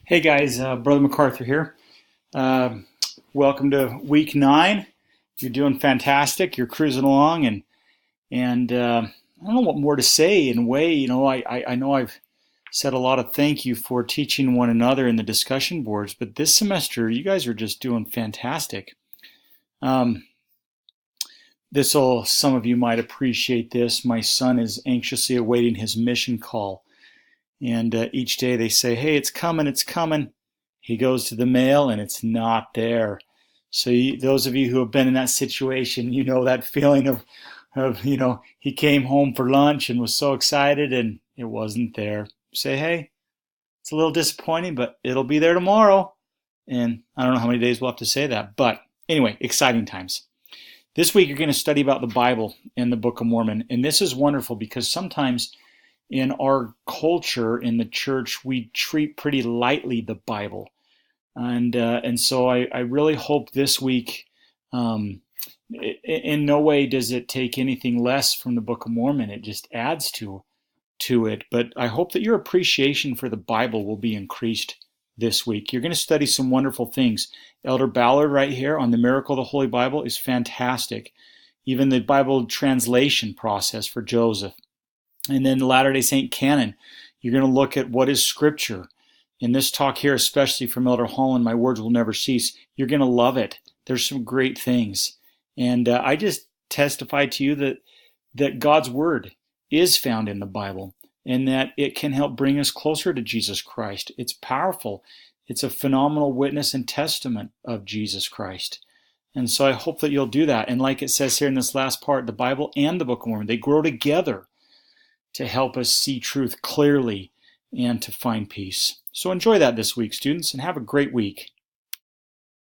Hey guys, Brother MacArthur here. Uh, Welcome to week 9. You're doing fantastic. You're cruising along, and I don't know what more to say. In a way, I know I've said a lot of thank you for teaching one another in the discussion boards, but this semester you guys are just doing fantastic. Um, some of you might appreciate this. My son is anxiously awaiting his mission call. And each day they say, hey, it's coming, it's coming. He goes to the mail and it's not there. So those of you who have been in that situation, you know that feeling of he came home for lunch and was so excited and it wasn't there. Say, hey, it's a little disappointing, but it'll be there tomorrow. And I don't know how many days we'll have to say that. But anyway, exciting times. This week you're going to study about the Bible and the Book of Mormon. And this is wonderful because sometimes in our culture in the church, we treat pretty lightly the Bible, and so I really hope this week, in no way does it take anything less from the Book of Mormon. It just adds to it. But I hope that your appreciation for the Bible will be increased this week. You're going to study some wonderful things. Elder Ballard right here on the Miracle of the Holy Bible is fantastic. Even the Bible translation process for Joseph. And then the Latter-day Saint canon, you're going to look at what is Scripture. In this talk here, especially from Elder Holland, My Words Will Never Cease, you're going to love it. There's some great things. And I just testify to you that God's Word is found in the Bible and that it can help bring us closer to Jesus Christ. It's powerful. It's a phenomenal witness and testament of Jesus Christ. And so I hope that you'll do that. And like it says here in this last part, the Bible and the Book of Mormon, they grow together to help us see truth clearly and to find peace. So enjoy that this week, students, and have a great week.